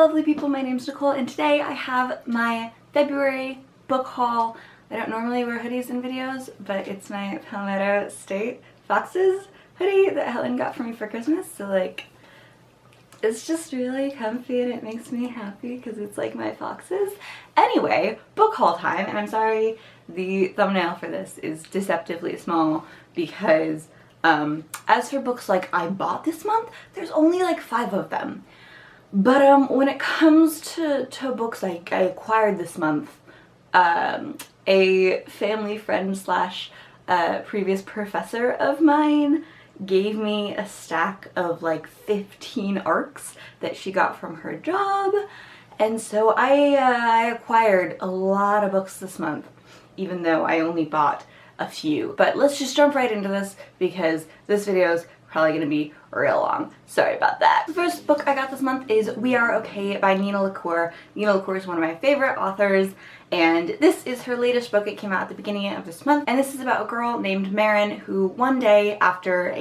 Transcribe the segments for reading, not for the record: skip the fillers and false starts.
lovely people, my name's Nicole and today I have my February book haul. I don't normally wear hoodies in videos, but it's my Palmetto State Foxes hoodie that Helen got for me for Christmas, so like it's just really comfy and it makes me happy because it's like my foxes. Anyway, book haul time, and I'm sorry the thumbnail for this is deceptively small because as for books like I bought this month, there's only like 5 of them. But when it comes to books like I acquired this month, a family friend slash previous professor of mine gave me a stack of like 15 ARCs that she got from her job, and so I acquired a lot of books this month, even though I only bought a few. But let's just jump right into this because this video is probably gonna be real long. Sorry about that. The first book I got this month is We Are Okay by Nina LaCour. Nina LaCour is one of my favorite authors, and this is her latest book. It came out at the beginning of this month, and this is about a girl named Marin who one day after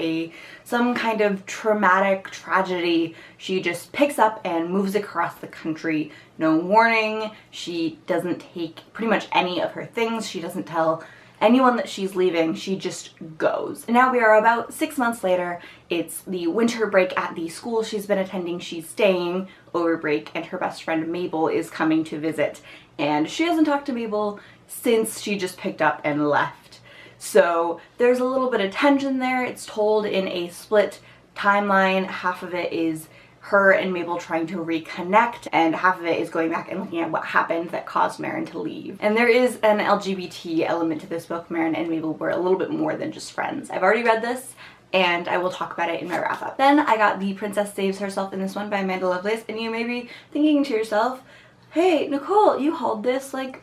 some kind of traumatic tragedy, she just picks up and moves across the country. No warning. She doesn't take pretty much any of her things. She doesn't tell anyone that she's leaving. She just goes. And now we are about 6 months later. It's the winter break at the school she's been attending. She's staying over break, and her best friend Mabel is coming to visit, and she hasn't talked to Mabel since she just picked up and left. So there's a little bit of tension there. It's told in a split timeline. Half of it is her and Mabel trying to reconnect, and half of it is going back and looking at what happened that caused Marin to leave. And there is an LGBT element to this book. Marin and Mabel were a little bit more than just friends. I've already read this, and I will talk about it in my wrap-up. Then I got The Princess Saves Herself in this one by Amanda Lovelace, and you may be thinking to yourself, hey, Nicole, you hauled this like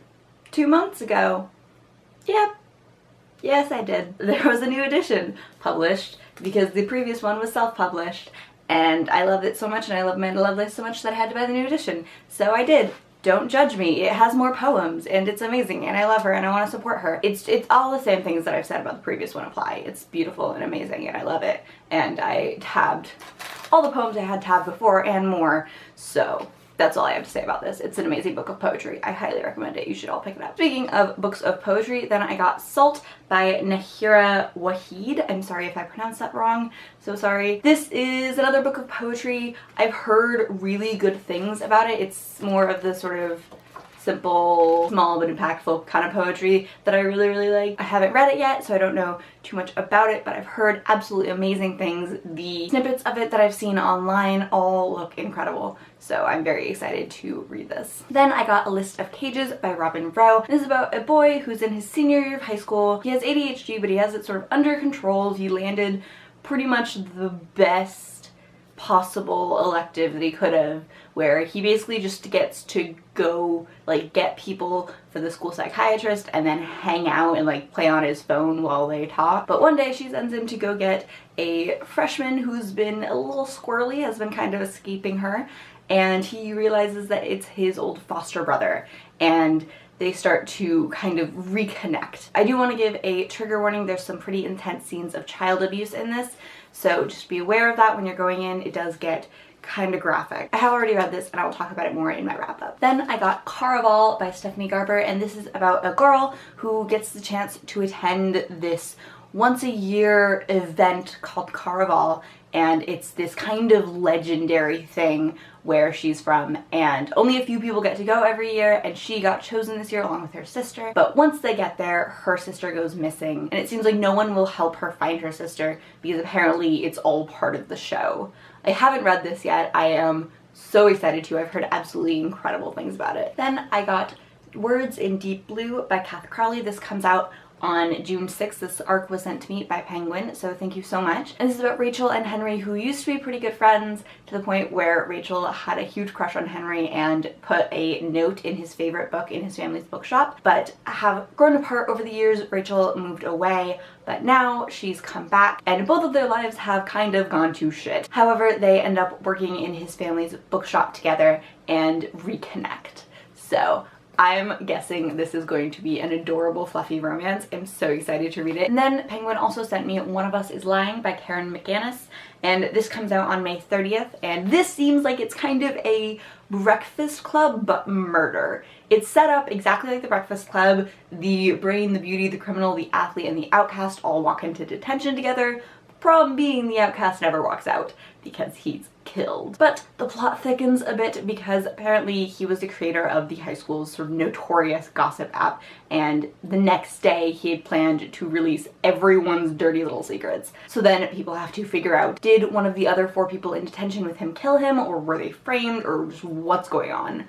2 months ago. Yep. Yes, I did. There was a new edition published because the previous one was self-published, and I loved it so much, and I love Amanda Lovelace so much that I had to buy the new edition. So I did. Don't judge me. It has more poems, and it's amazing, and I love her, and I want to support her. It's all the same things that I've said about the previous one apply. It's beautiful and amazing, and I love it. And I tabbed all the poems I had tabbed before and more, so that's all I have to say about this. It's an amazing book of poetry. I highly recommend it. You should all pick it up. Speaking of books of poetry, then I got Salt by Nahira Waheed. I'm sorry if I pronounced that wrong. So sorry. This is another book of poetry. I've heard really good things about it. It's more of the sort of simple, small but impactful kind of poetry that I really, really like. I haven't read it yet, so I don't know too much about it, but I've heard absolutely amazing things. The snippets of it that I've seen online all look incredible, so I'm very excited to read this. Then I got A List of Cages by Robin Rowe. This is about a boy who's in his senior year of high school. He has ADHD, but he has it sort of under control. He landed pretty much the best possible elective that he could have, where he basically just gets to go like get people for the school psychiatrist and then hang out and like play on his phone while they talk. But one day she sends him to go get a freshman who's been a little squirrely, has been kind of escaping her, and he realizes that it's his old foster brother, and they start to kind of reconnect. I do want to give a trigger warning. There's some pretty intense scenes of child abuse in this, so just be aware of that when you're going in. It does get kind of graphic. I have already read this, and I will talk about it more in my wrap-up. Then I got Craswell by Stephanie Garber, and this is about a girl who gets the chance to attend this once-a-year event called Craswell, and it's this kind of legendary thing where she's from, and only a few people get to go every year, and she got chosen this year along with her sister. But once they get there, her sister goes missing, and it seems like no one will help her find her sister because apparently it's all part of the show. I haven't read this yet. I am so excited to. I've heard absolutely incredible things about it. Then I got Words in Deep Blue by Kath Crowley. This comes out on June 6th. This arc was sent to me by Penguin, so thank you so much. And this is about Rachel and Henry, who used to be pretty good friends to the point where Rachel had a huge crush on Henry and put a note in his favorite book in his family's bookshop, but have grown apart over the years. Rachel moved away, but now she's come back, and both of their lives have kind of gone to shit. However, they end up working in his family's bookshop together and reconnect. So I'm guessing this is going to be an adorable fluffy romance. I'm so excited to read it. And then Penguin also sent me One of Us is Lying by Karen McGannis, and this comes out on May 30th, and this seems like it's kind of a Breakfast Club but murder. It's set up exactly like the Breakfast Club. The brain, the beauty, the criminal, the athlete, and the outcast all walk into detention together. Problem being, the outcast never walks out because he's killed. But the plot thickens a bit because apparently he was the creator of the high school's sort of notorious gossip app, and the next day he had planned to release everyone's dirty little secrets. So then people have to figure out, did one of the other 4 people in detention with him kill him, or were they framed, or just what's going on?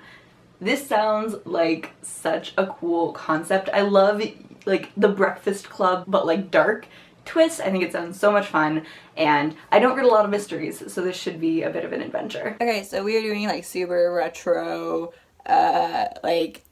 This sounds like such a cool concept. I love like the Breakfast Club but like dark twist. I think it sounds so much fun, and I don't read a lot of mysteries, so this should be a bit of an adventure. Okay, so we are doing like super retro, like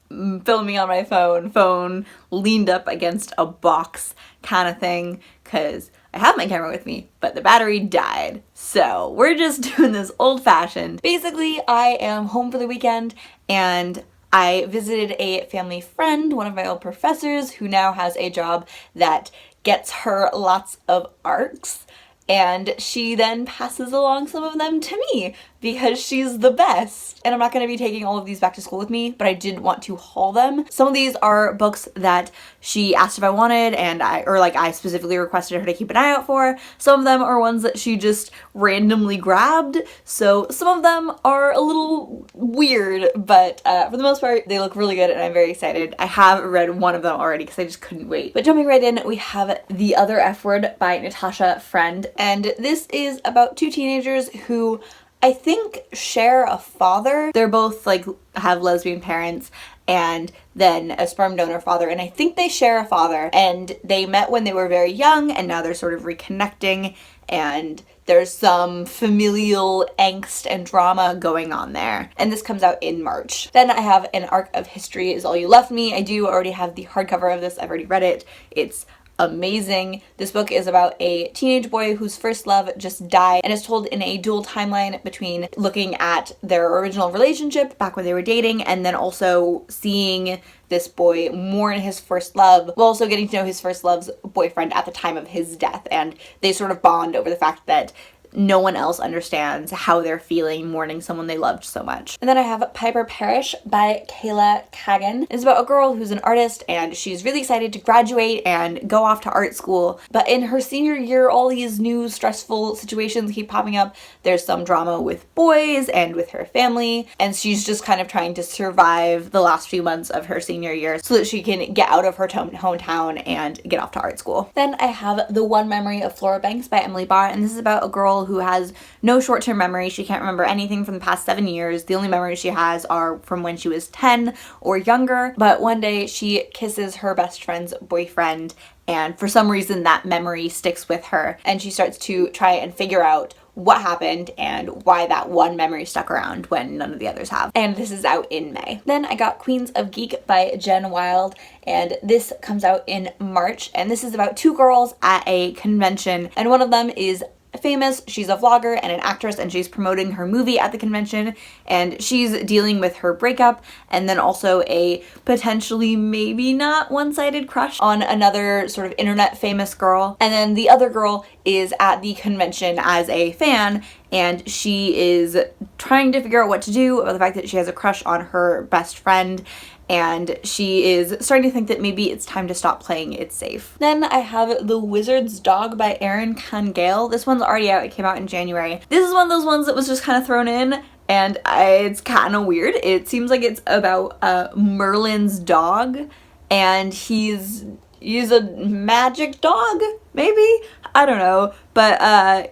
filming on my phone leaned up against a box kind of thing, because I have my camera with me, but the battery died. So we're just doing this old-fashioned. Basically, I am home for the weekend, and I visited a family friend, one of my old professors, who now has a job that gets her lots of arcs, and she then passes along some of them to me because she's the best. And I'm not going to be taking all of these back to school with me, but I did want to haul them. Some of these are books that she asked if I wanted, and I specifically requested her to keep an eye out for. Some of them are ones that she just randomly grabbed, so some of them are a little weird, but for the most part they look really good and I'm very excited. I have read one of them already because I just couldn't wait. But jumping right in, we have The Other F Word by Natasha Friend, and this is about 2 teenagers who I think share a father. They're both like have lesbian parents and then a sperm donor father, and I think they share a father, and they met when they were very young and now they're sort of reconnecting, and there's some familial angst and drama going on there. And this comes out in March. Then I have An Arc of History Is All You Left Me. I do already have the hardcover of this. I've already read it. It's amazing. This book is about a teenage boy whose first love just died, and is told in a dual timeline between looking at their original relationship back when they were dating, and then also seeing this boy mourn his first love, while also getting to know his first love's boyfriend at the time of his death. And they sort of bond over the fact that no one else understands how they're feeling mourning someone they loved so much. And then I have Piper Perish by Kayla Kagan. It's about a girl who's an artist, and she's really excited to graduate and go off to art school. But in her senior year, all these new stressful situations keep popping up. There's some drama with boys and with her family, and she's just kind of trying to survive the last few months of her senior year so that she can get out of her hometown and get off to art school. Then I have The One Memory of Flora Banks by Emily Barr, and this is about a girl who has no short-term memory. She can't remember anything from the past 7 years. The only memories she has are from when she was 10 or younger. But one day she kisses her best friend's boyfriend, and for some reason that memory sticks with her, and she starts to try and figure out what happened and why that one memory stuck around when none of the others have. And this is out in May. Then I got Queens of Geek by Jen Wild, and this comes out in March, and this is about 2 girls at a convention, and one of them is famous. She's a vlogger and an actress, and she's promoting her movie at the convention, and she's dealing with her breakup and then also a potentially maybe not one-sided crush on another sort of internet famous girl. And then the other girl is at the convention as a fan, and she is trying to figure out what to do about the fact that she has a crush on her best friend, and she is starting to think that maybe it's time to stop playing it safe. Then I have The Wizard's Dog by Erin Kangale. This one's already out. It came out in January. This is one of those ones that was just kind of thrown in, and it's kind of weird. It seems like it's about Merlin's dog, and he's a magic dog, maybe? I don't know. But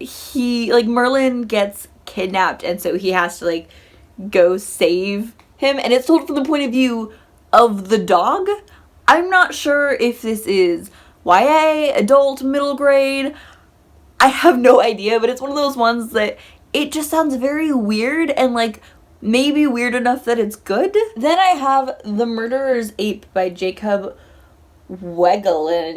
Merlin gets kidnapped, and so he has to like go save him, and it's told from the point of view of the dog. I'm not sure if this is YA, adult, middle grade. I have no idea, but it's one of those ones that it just sounds very weird, and like maybe weird enough that it's good. Then I have The Murderer's Ape by Jacob Wegelis.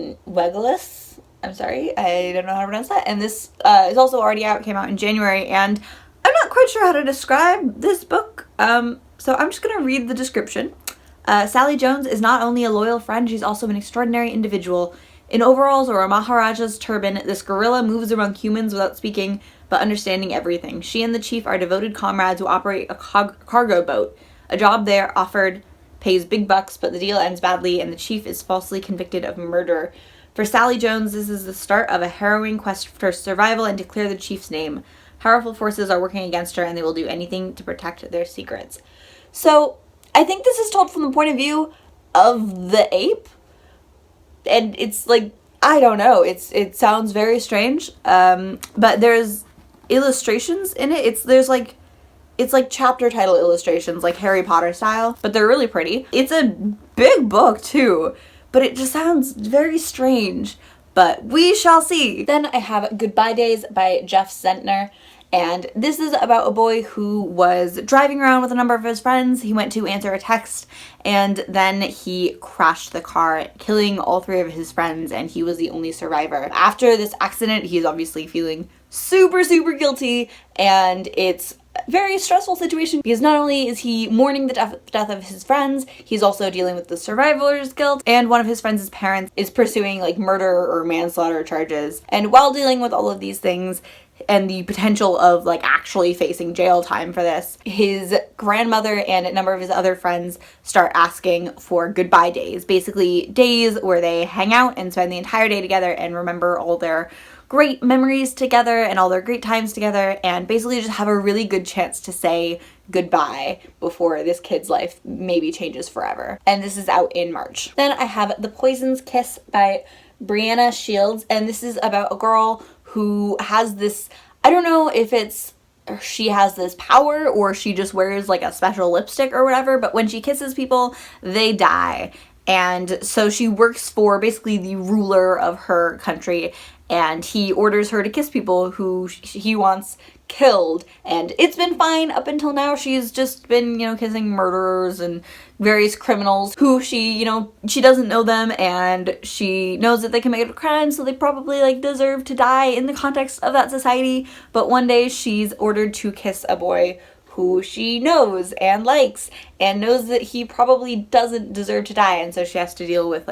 I'm sorry, I don't know how to pronounce that. And this is also already out. It came out in January, and I'm not quite sure how to describe this book. So I'm just gonna read the description. Sally Jones is not only a loyal friend, she's also an extraordinary individual. In overalls or a Maharaja's turban, this gorilla moves among humans without speaking, but understanding everything. She and the chief are devoted comrades who operate a cargo boat. A job there offered pays big bucks, but the deal ends badly, and the chief is falsely convicted of murder. For Sally Jones, this is the start of a harrowing quest for survival and to clear the chief's name. Powerful forces are working against her, and they will do anything to protect their secrets. So, I think this is told from the point of view of the ape, and it's like, I don't know, it sounds very strange, but there's illustrations in it. It's like chapter title illustrations, like Harry Potter style, but they're really pretty. It's a big book too, but it just sounds very strange, but we shall see. Then I have Goodbye Days by Jeff Zentner. And this is about a boy who was driving around with a number of his friends. He went to answer a text, and then he crashed the car, killing all 3 of his friends, and he was the only survivor. After this accident, he's obviously feeling super, super guilty, and it's a very stressful situation because not only is he mourning the death of his friends, he's also dealing with the survivor's guilt, and one of his friends' parents is pursuing like murder or manslaughter charges. And while dealing with all of these things, and the potential of like actually facing jail time for this, his grandmother and a number of his other friends start asking for goodbye days, basically days where they hang out and spend the entire day together and remember all their great memories together and all their great times together, and basically just have a really good chance to say goodbye before this kid's life maybe changes forever. And this is out in March. Then I have The Poison's Kiss by Brianna Shields, and this is about a girl who has this, I don't know if it's she has this power or she just wears like a special lipstick or whatever, but when she kisses people, they die. And so she works for basically the ruler of her country, and he orders her to kiss people who he wants killed. And it's been fine up until now. She's just been, kissing murderers and various criminals who she doesn't know them, and she knows that they commit a crime, so they probably deserve to die in the context of that society. But one day she's ordered to kiss a boy who she knows and likes and knows that he probably doesn't deserve to die, and so she has to deal with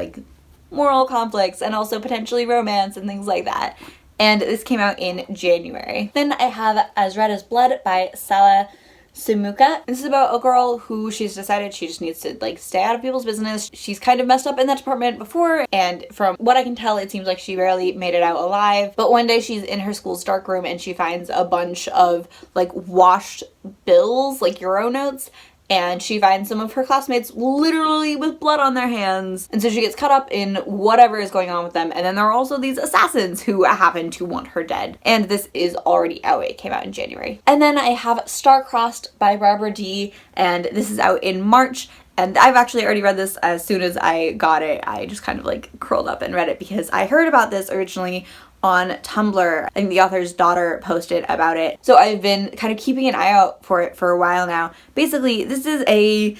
moral conflicts and also potentially romance and things like that. And this came out in January. Then I have As Red as Blood by Sala Sumuka. This is about a girl who she's decided she just needs to stay out of people's business. She's kind of messed up in that department before, and from what I can tell, it seems like she barely made it out alive. But one day she's in her school's dark room and she finds a bunch of washed bills, Euro notes, and she finds some of her classmates literally with blood on their hands. And so she gets caught up in whatever is going on with them. And then there are also these assassins who happen to want her dead. And this is already out. It came out in January. And then I have Star-Crossed by Barbara D. And this is out in March. And I've actually already read this as soon as I got it. I just kind of curled up and read it because I heard about this originally on Tumblr. I think the author's daughter posted about it. So I've been kind of keeping an eye out for it for a while now. Basically, this is a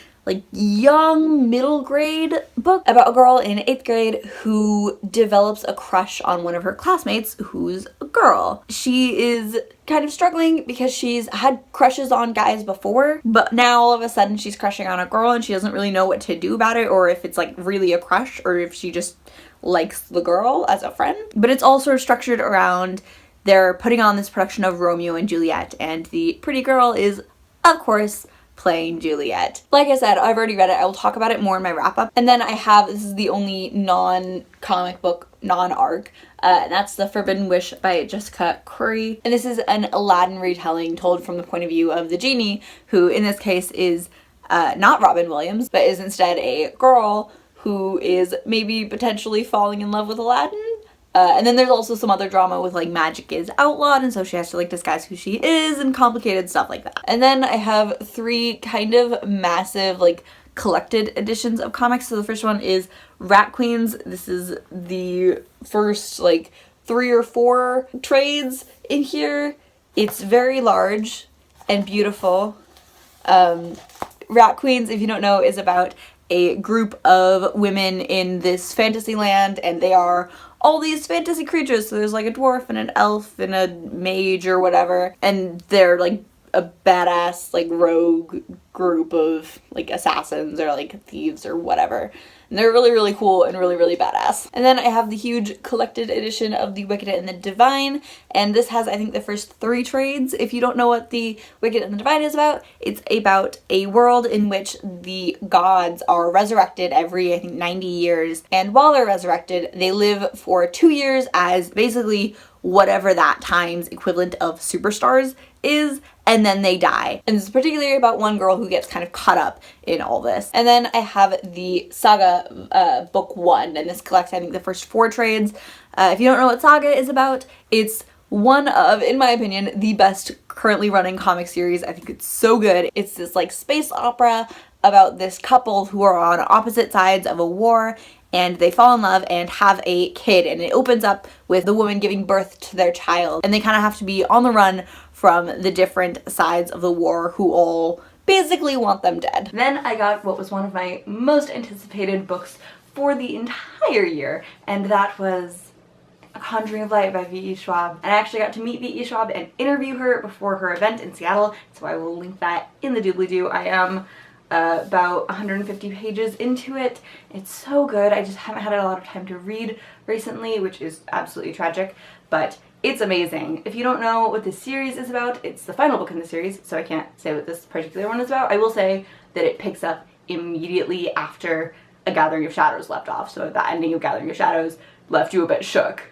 young middle grade book about a girl in 8th grade who develops a crush on one of her classmates who's a girl. She is kind of struggling because she's had crushes on guys before, but now all of a sudden she's crushing on a girl and she doesn't really know what to do about it, or if it's really a crush or if she just likes the girl as a friend. But it's all sort of structured around they're putting on this production of Romeo and Juliet, and the pretty girl is, of course, playing Juliet. Like I said, I've already read it. I will talk about it more in my wrap-up. And then I have, this is the only non-comic book, non-arc, and that's The Forbidden Wish by Jessica Curry. And this is an Aladdin retelling told from the point of view of the genie, who in this case is not Robin Williams, but is instead a girl who is maybe potentially falling in love with Aladdin. And then there's also some other drama with magic is outlawed, and so she has to disguise who she is and complicated stuff like that. And then I have 3 kind of massive collected editions of comics. So the first one is Rat Queens. This is the first 3 or 4 trades in here. It's very large and beautiful. Rat Queens, if you don't know, is about a group of women in this fantasy land, and they are all these fantasy creatures. So there's a dwarf and an elf and a mage or whatever, and they're a badass like rogue group of like assassins or like thieves or whatever. And they're really, really cool and really, really badass. And then I have the huge collected edition of The Wicked and the Divine, and this has, I think, the first 3 trades. If you don't know what The Wicked and the Divine is about, it's about a world in which the gods are resurrected every, I think, 90 years. And while they're resurrected, they live for 2 years as basically whatever that time's equivalent of superstars is, and then they die. And this is particularly about one girl who gets kind of caught up in all this. And then I have the Saga book 1, and this collects, I think, the first 4 trades. If you don't know what Saga is about, it's one of, in my opinion, the best currently running comic series. I think it's so good. It's this like space opera about this couple who are on opposite sides of a war, and they fall in love and have a kid, and it opens up with the woman giving birth to their child, and they kind of have to be on the run from the different sides of the war who all basically want them dead. Then I got what was one of my most anticipated books for the entire year, and that was A Conjuring of Light by V.E. Schwab. And I actually got to meet V.E. Schwab and interview her before her event in Seattle, so I will link that in the doobly-doo. I am about 150 pages into it. It's so good. I just haven't had a lot of time to read recently, which is absolutely tragic, but it's amazing. If you don't know what this series is about, it's the final book in the series, so I can't say what this particular one is about. I will say that it picks up immediately after A Gathering of Shadows left off, so the ending of Gathering of Shadows left you a bit shook.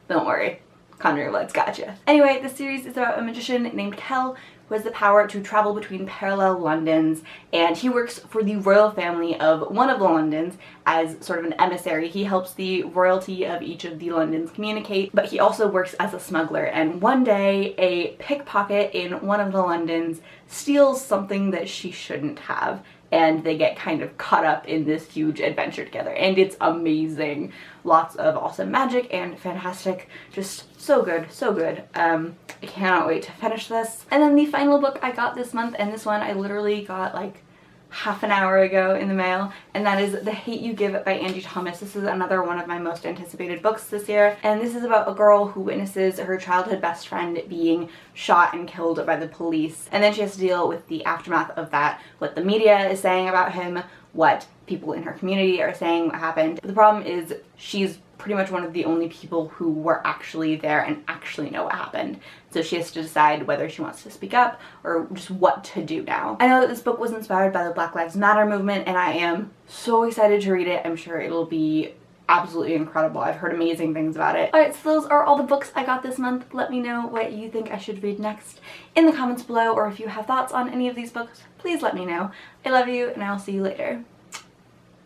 Don't worry. Conjuring of Light's gotcha. Anyway, this series is about a magician named Kel who has the power to travel between parallel Londons, and he works for the royal family of one of the Londons as sort of an emissary. He helps the royalty of each of the Londons communicate, but he also works as a smuggler, and one day a pickpocket in one of the Londons steals something that she shouldn't have, and they get kind of caught up in this huge adventure together, and it's amazing. Lots of awesome magic and fantastic, just so good, so good. I cannot wait to finish this. And then the final book I got this month, and this one I literally got like half an hour ago in the mail, and that is The Hate You Give by Angie Thomas. This is another one of my most anticipated books this year, and this is about a girl who witnesses her childhood best friend being shot and killed by the police, and then she has to deal with the aftermath of that, what the media is saying about him, what people in her community are saying what happened. The problem is she's pretty much one of the only people who were actually there and actually know what happened. So she has to decide whether she wants to speak up or just what to do now. I know that this book was inspired by the Black Lives Matter movement, and I am so excited to read it. I'm sure it'll be absolutely incredible. I've heard amazing things about it. Alright, so those are all the books I got this month. Let me know what you think I should read next in the comments below, or if you have thoughts on any of these books, please let me know. I love you, and I'll see you later.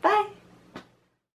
Bye!